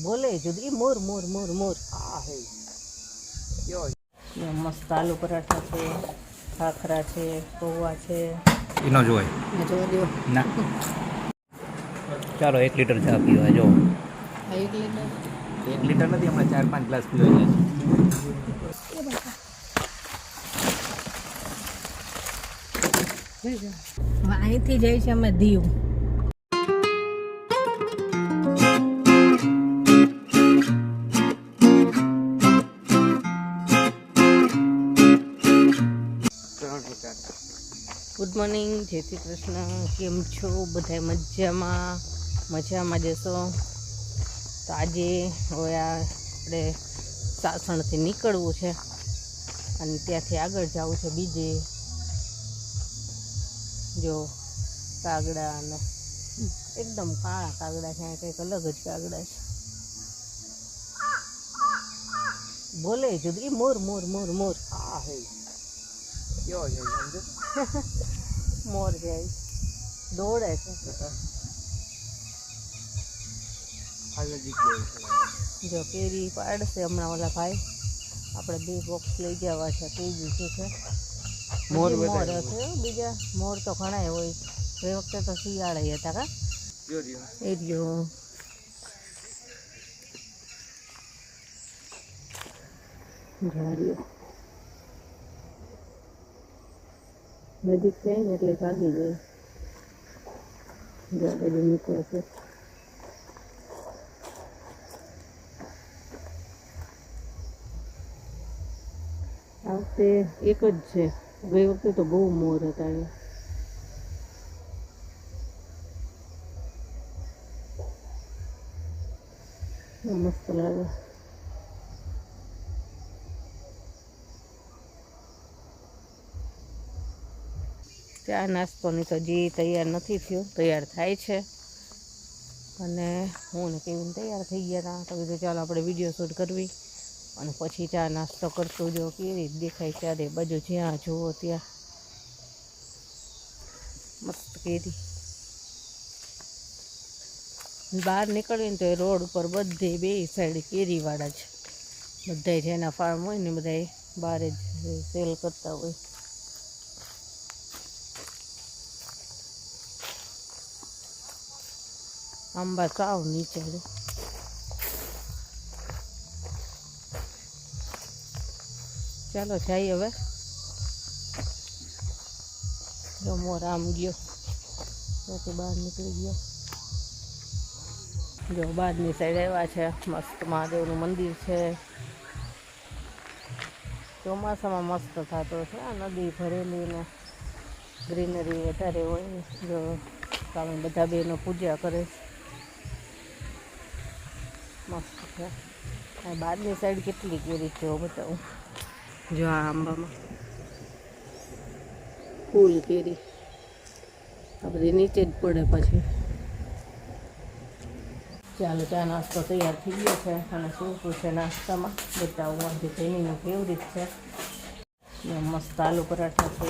બોલે જુદી મોર મોર મોર મોર. હા હે યો મસ્ત આલુ પરાઠા છે, ખાખરા છે, પૌવા છે. એનો જોઈ જોવા દો ના. ચાલો 1 લીટર ચા પીવા જો. 1 લીટર 1 લીટર નથી, હમણાં 4-5 ગ્લાસ પીવા જાય છે. અહીંથી જાય છે અમે દીવ. ગુડ મોર્નિંગ, જય શ્રી કૃષ્ણ. કેમ છો બધા? મજામાં જશો તો આજે હવે આપણે સાસણથી નીકળવું છે અને ત્યાંથી આગળ જવું છે બીજે. જો કાગડા અને એકદમ કાળા કાગડા છે, કંઈક અલગ જ કાગડા છે. બોલે જુદી મોર મોર મોર મોર. હા હે યો છે સમજો. મોર જાય દોડે છે. જો કેરી પાડશે હમણાં ઓલા ભાઈ. આપણે 2 બોક્સ લઈ જવા છે. કઈ દીધું છે મોર હશે. બીજા મોર તો ઘણા હોય. એ વખતે તો શિયાળે હતા કા એ રહ્યો. નજીક થાય ને એટલે ભાગી જાય. જો બધું નીકળશે. આ વખતે એક જ છે. ગઈ વખતે તો બહુ મોર હતા. મસ્ત લાગે. ચા નાસ્તોની તો હજી તૈયાર નથી થયો, તૈયાર થાય છે. અને હું ને કેવીન તૈયાર થઈ ગયા હતા. તો કીધું ચાલો આપણે વિડીયો શૂટ કરવી અને પછી ચા નાસ્તો કરતો. જો કેવી દેખાય ચારે બાજુ, જ્યાં જુઓ ત્યાં મસ્ત કેરી. બહાર નીકળીને તો એ રોડ ઉપર બધે 2 સાઈડ કેરીવાળા છે. બધા જેના ફાર્મ હોય ને બધા બહાર જ સેલ કરતા હોય. આંબા સાવ નીચે. ચાલો જઈએ હવે. જો મોર આમ ગયો, ત્યાંથી બહાર નીકળી ગયો. જો બહારની સાઈડ આવ્યા છે. મસ્ત મહાદેવનું મંદિર છે. ચોમાસામાં મસ્ત થતો છે. આ નદી ભરેલી ને ગ્રીનરી વધારે હોય ને. જો સામે બધા બહેનો પૂજા કરે છે. મસ્ત છે. આ બહારની સાઈડ કેટલી કેરી છે બતાવું. જો આ આંબામાં ફૂલ કેરી. આ બધી નીચે જ પડે પછી. ચાલો ચા નાસ્તો તૈયાર થઈ ગયો છે. અને શું છે નાસ્તામાં બતાવું. આજે જેનીનું ફેવરિટ છે. મસ્ત આલુ પરાઠા છે,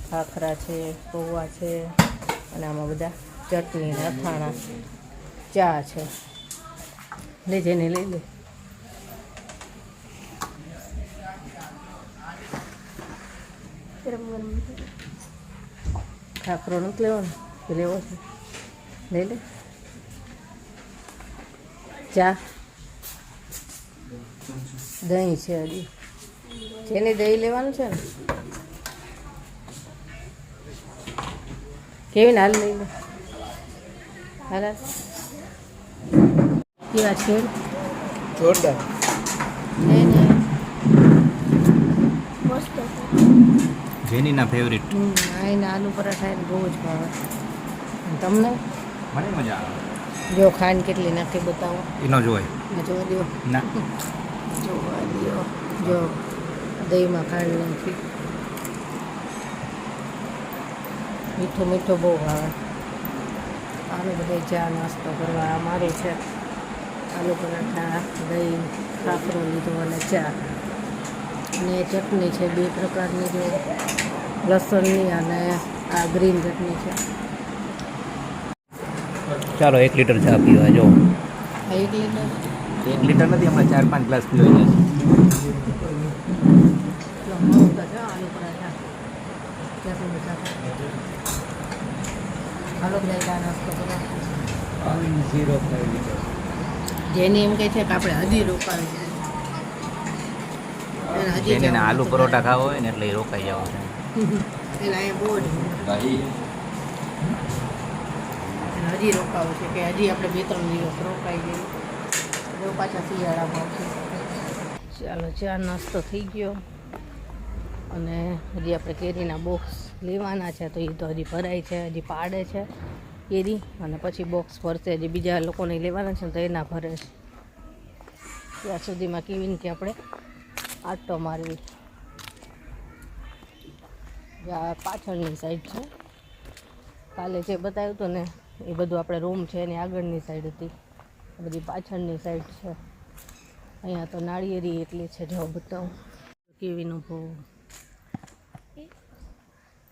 ખાખરા છે, પૌવા છે અને આમાં બધા ચટણી ને અથાણા. ચા છે. લઈ જઈને લઈ લે. ગરમ ગરમ ખાખરો નથી લેવાનો કે લેવો છે? લઈ લે. ચા દહીં છે હજી. જેની દહીં લેવાનું છે ને કેવી હાલ લઈ લે. હાલ કેવા છે? જોરદાર. જેનીના ફેવરિટ. એના આલુ પરાઠા એને બહુ જ ભાવે. તમને? મને મજા આવે. જો ખાંડ કેટલી નાખી બતાવો. એનો જોઈ જોવા દો ના. જોવા દો. જો દહીંમાં ખાંડ નાખી. મીઠું મીઠું બહુ ભાવે. આને બધા ચા નાસ્તો કરવા અમારે છે. આલુ પરાઠા, દહીં, ખાખરો લીધો અને ચા. અને ચટણી છે 2 પ્રકારની. જો લસણની અને આ ગ્રીન ચટણી છે. ચાલો 1 લીટર ચા પીવા જો. 1 લીટર 1 લીટર નથી, હમણાં 4-5 ગ્લાસ પીવાઈ જાય છે. આલુ પરાઠા ક્યાંથી મજા હાલો બધા નાસ્તો કરવા. 0.5 લીટર. જેને એમ કહે છે કે આપણે હજી રોકાવી છે. જેને આલુ પરોઠા ખાવા હોય ને એટલે એ રોકાઈ જવું છે. એના એ બોર્ડ હજી રોકાવું છે કે હજી આપણે 2-3 દિવસ રોકાઈ જઈએ જો પાછા શિયાળામાં આવશે. ચાલો ચા નાસ્તો થઈ ગયો અને હજી આપણે કેરીના બોક્સ લેવાના છે તો એ તો હજી ભરાય છે, હજી પાડે છે કેરી અને પછી બોક્સ ભરશે. હજી બીજા લોકોને લેવાના છે તો એના ભરે છે. ત્યાં સુધીમાં કેવીને કે આપણે આટો મારવી. આ પાછળની સાઈડ છે, કાલે જે બતાવ્યું હતું ને એ બધું આપણે રૂમ છે એની આગળની સાઈડ હતી, બધી પાછળની સાઈડ છે. અહીંયા તો નાળિયેરી એટલી છે, જો બતાવું કેવીનું ભૂ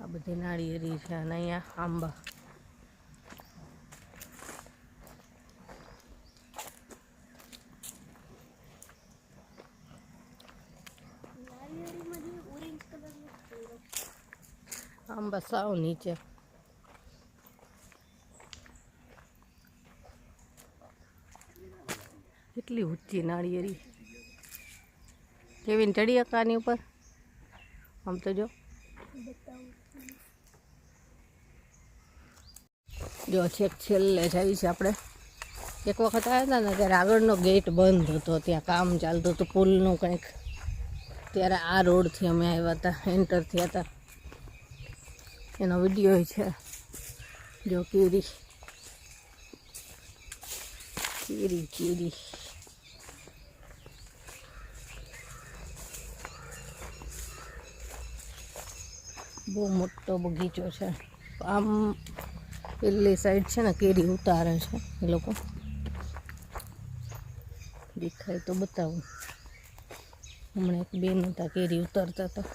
આ બધી નાળિયેરી છે અને અહીંયા આંબા. આંબા સાવ નીચે. કેટલી ઊંચી નાળિયેરી. કેવીને ચડી હકાની ઉપર આમ તો જો છેક છેલ્લે જઈએ છીએ આપણે. એક વખત આવ્યા હતા ને ત્યારે આગળનો ગેટ બંધ હતો, ત્યાં કામ ચાલતું હતું પુલનું કંઈક, ત્યારે આ રોડથી અમે આવ્યા હતા, એન્ટર થયા હતા. એનો વિડીયો છે. જો કેરી કેરી કેરી બહુ મોટો બગીચો છે. આમ પેલી સાઈડ છે ને કેરી ઉતારે છે એ લોકો, દેખાય તો બતાવું. હમણાં એક બેન હતા કેરી ઉતારતા હતા.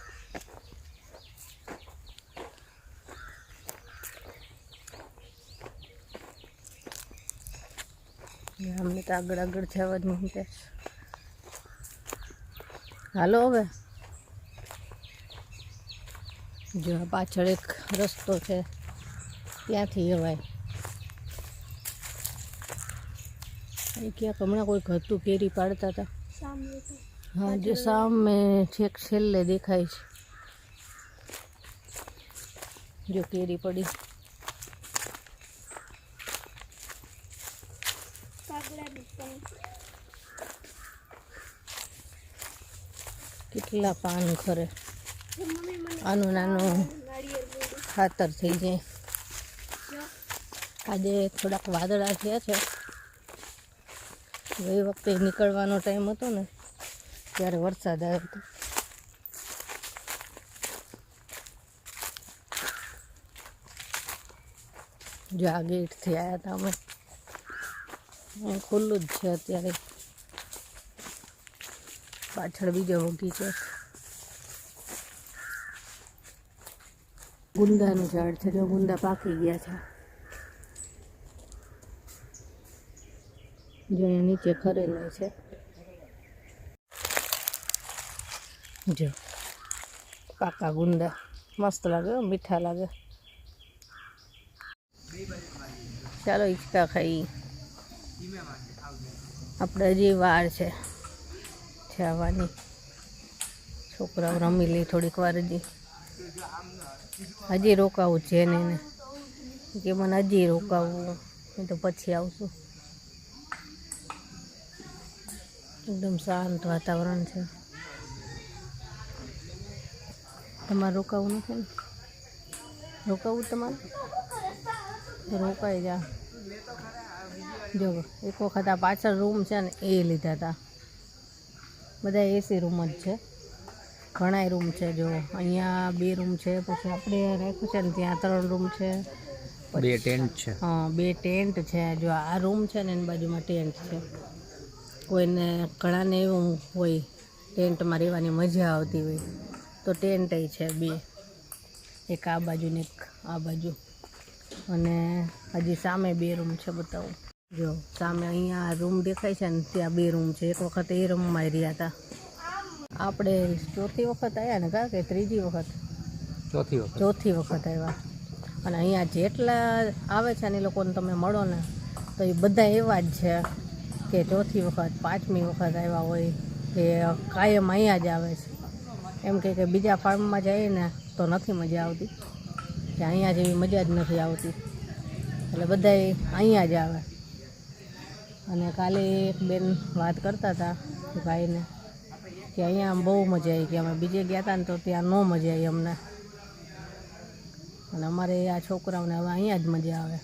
અમને તો આગળ આગળ જવા જ નહીં. હાલો હવે જો પાછળ એક રસ્તો છે ત્યાંથી જવાય. ક્યાંક હમણાં કોઈક હતું કેરી પાડતા હતા. હા જે સામે છેક છેલ્લે દેખાય છે. જો કેરી પડી. કેટલા પાન ખરે. આનું નાનું ખાતર થઈ જાય. આજે થોડાક વાદળા થયા છે. ગઈ વખતે નીકળવાનો ટાઈમ હતો ને ત્યારે વરસાદ આવ્યો હતો. જો આ ગેટથી આવ્યા હતા અમે. ખુલ્લું જ છે અત્યારે. પાછળ બીજો બગીચો. ગુંદાનું ઝાડ છે, જો ગુંદા પાકી ગયા છે. જો અહીંયા નીચે ખરેલા છે. જો પાકા ગુંદા મસ્ત લાગે, મીઠા લાગે. ચાલો હિંચકા ખાઈ. આપણે હજી વાર છે આવવાની. છોકરાઓ રમી લે થોડીક વાર. હજી રોકાવું છે ને કે મને હજી રોકાવું, નહીં તો પછી આવશું. એકદમ શાંત વાતાવરણ છે. તમારે રોકાવું નથી ને? રોકાવું તમારે તો રોકાઈ જા. જો એક વખત આ પાછળ રૂમ છે ને એ લીધા હતા. બધા એસી રૂમ જ છે, ઘણાય રૂમ છે. જો અહીંયા 2 રૂમ છે, પછી આપણે રાખ્યું છે ને ત્યાં 3 રૂમ છે, 2 ટેન્ટ છે. હા 2 ટેન્ટ છે. જો આ રૂમ છે ને એની બાજુમાં ટેન્ટ છે. કોઈને ઘણાને એવું હોય ટેન્ટમાં રહેવાની મજા આવતી હોય તો ટેન્ટ છે 2, એક આ બાજુ ને એક આ બાજુ. અને હજી સામે 2 રૂમ છે, બતાવું. જો સામે અહીંયા રૂમ દેખાય છે ને ત્યાં 2 રૂમ છે. એક વખત એ રૂમમાં રહ્યા હતા. આપણે 4થી વખત આવ્યા ને કા કે 3જી વખત? ચોથી વખત આવ્યા. અને અહીંયા જેટલા આવે છે ને એ લોકોને તમે મળો ને તો એ બધા એવા જ છે કે 4થી વખત 5મી વખત આવ્યા હોય કે કાયમ અહીંયા જ આવે છે. એમ કે બીજા ફાર્મમાં જઈએ ને તો નથી મજા આવતી, કે અહીંયા જેવી મજા જ નથી આવતી, એટલે બધા અહીંયા જ આવે. અને કાલે એક બેન વાત કરતા હતા કે ભાઈને કે અહીંયા બહુ મજા આવી, કે અમે બીજે ગયા હતા ને તો ત્યાં ન મજા આવી અમને, અને અમારે આ છોકરાઓને હવે અહીંયા જ મજા આવે.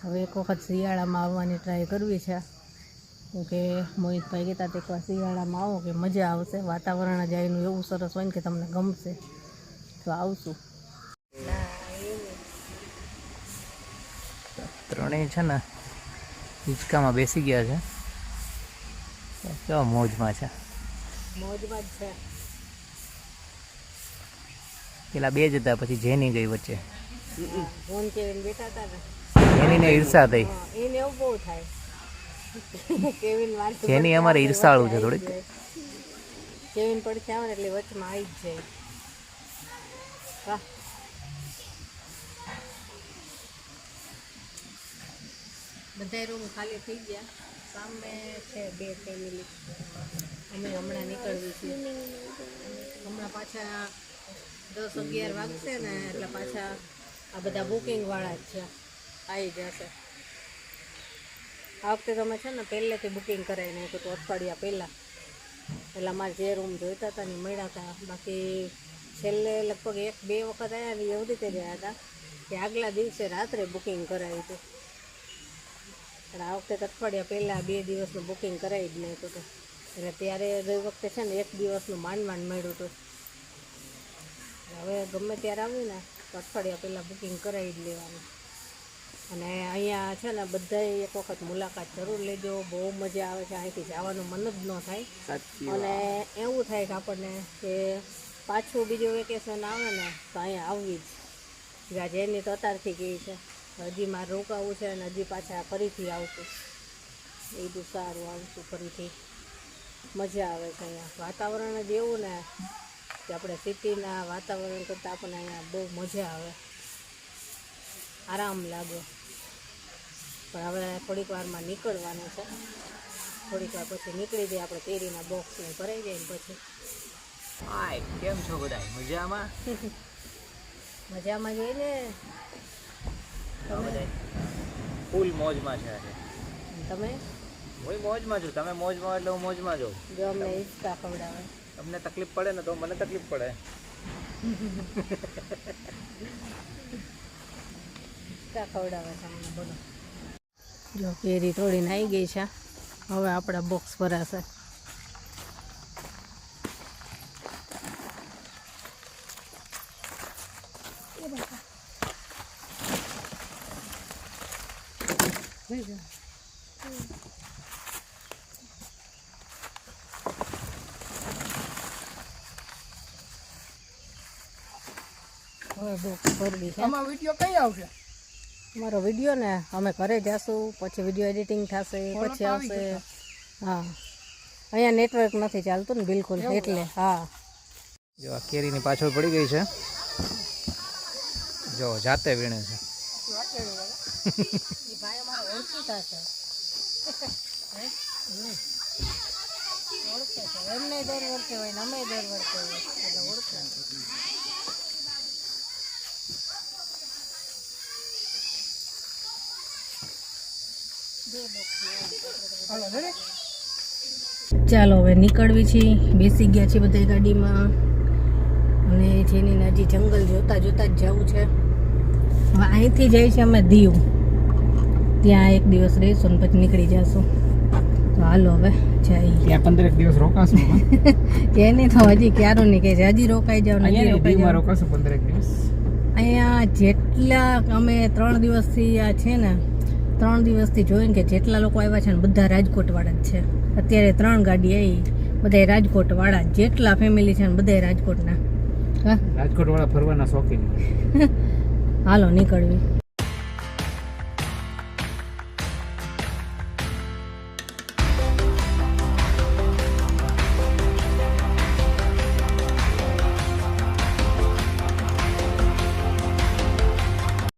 હવે એક વખત શિયાળામાં આવવાની ટ્રાય કરવી છે, કે મોહિતભાઈ કહેતા હતા એકવાર શિયાળામાં આવો કે મજા આવશે, વાતાવરણ જ અહીંનું એવું સરસ હોય ને કે તમને ગમશે, તો આવશું. ત્રણેય છે ને હિંચકામાં બેસી ગયા છે, કેવા મોજમાં છે. મોજમાં જ છે. પેલા 2 જ હતા, પછી જેની ગઈ વચ્ચે. ફોન કેવીને બેઠા હતા ને, જેનીને ઈર્ષા થઈ. એને એવું બહુ થાય. કેવિન વાત જેની અમારે ઈર્ષાળું છે થોડીક. કેવિન પડખે આવે ને એટલે વચમાં આવી જ જાય. વાહ, બધા રૂમ ખાલી થઈ ગયા. સામે છે 2 ફેમિલી. અમે હમણાં નીકળવી છીએ. હમણાં પાછા 10-11 વાગશે ને એટલે પાછા આ બધા બુકિંગવાળા જ છે, આવી જશે. આ વખતે તમે છે ને પહેલેથી બુકિંગ કરાવી નાખ્યું હતું અઠવાડિયા પહેલાં, એટલે અમારે જે રૂમ જોઈતા હતા ને મળ્યા હતા. બાકી છેલ્લે લગભગ 1-2 વખત આવ્યા ને એવી રીતે ગયા હતા કે આગલા દિવસે રાત્રે બુકિંગ કરાવ્યું હતું. પણ આ વખતે અઠવાડિયા પહેલાં 2 દિવસનું બુકિંગ કરાવી જ નાખ્યું હતું. એટલે ત્યારે ગઈ વખતે છે ને 1 દિવસનું માંડ મળ્યું હતું. હવે ગમે ત્યારે આવ્યું ને તો અઠવાડિયા પહેલાં બુકિંગ કરાવી જ લેવાનું. અને અહીંયા છે ને બધાએ એક વખત મુલાકાત જરૂર લેજો, બહુ મજા આવે છે. અહીંથી જવાનું મન જ ન થાય, અને એવું થાય કે આપણને કે પાછું બીજું વેકેશન આવે ને તો અહીંયા આવવી જ. જેની તો અત્યારથી કહે છે હજી મારે રોકાવું છે અને હજી પાછા ફરીથી આવશું. એ બધું સારું, આવશું ફરીથી. મજા આવે છે અહીંયા. વાતાવરણ જ એવું ને કે આપણે સિટીના વાતાવરણ કરતાં આપણને અહીંયા બહુ મજા આવે, આરામ લાગે. પણ હવે થોડીક વારમાં નીકળવાનું છે. થોડીક વાર પછી નીકળી જાય, આપણે કેરીના બોક્સને ભરાઈ જાય ને પછી. હાય, કેમ છો બધા? મજામાં? મજામાં જઈએ ને. ફૂલ મોજમાં છે. તમે? હું મોજમાં છું. તમે મોજમાં એટલે હું મોજમાં છું. જો અમને હિંચકા ખવડાવે. તમને તકલીફ પડે ને તો મને તકલીફ પડે. હિંચકા ખવડાવે તમને, બોલો. જો કેરી તોડીને આવી ગઈ છે. હવે આપણા બોક્સ ભરાશે. અમારો વિડીયો ને અમે ઘરે જઈશું, પછી વિડીયો એડિટિંગ થશે, પછી આવશે. હા, અહીંયા નેટવર્ક નથી ચાલતું ને બિલકુલ, એટલે. હા, જો આ કેરીની પાછળ પડી ગઈ છે. જો જાતે વીણે છે. ભાઈ અમારો ઓળખીતા છે. ઓળખે છે એમને, દર વર્ષે હોય ને અમે દર વર્ષે હોય એટલે ઓળખે. ચાલો હવે નીકળવી છીએ. બેસી ગયા છે બધા ગાડીમાં, અને જેની હજી જંગલ જોતા જોતા જ જવું છે. હવે અહીંથી જાય છે અમે દીવ, ત્યાં 1 દિવસ રહીશું ને પછી નીકળી જશું. તો હાલો હવે જઈએ. ત્યાં 15 દિવસ રોકાશું. એની તો હજી ક્યારું નહીં કહે છે, હજી રોકાઈ જાવ ને હજી રોકાઈ જાવ. રોકાશું 15 દિવસ. અહીંયા જેટલા અમે 3 દિવસથી આ છે ને, 3 દિવસથી જોઈને કે જેટલા લોકો આવ્યા છે ને બધા રાજકોટવાળા જ છે. અત્યારે 3 ગાડી આવી, બધા રાજકોટવાળા, જેટલા ફેમિલી છે ને બધા રાજકોટના. હા, રાજકોટવાળા ફરવાના શોખીન. હાલો નીકળવી.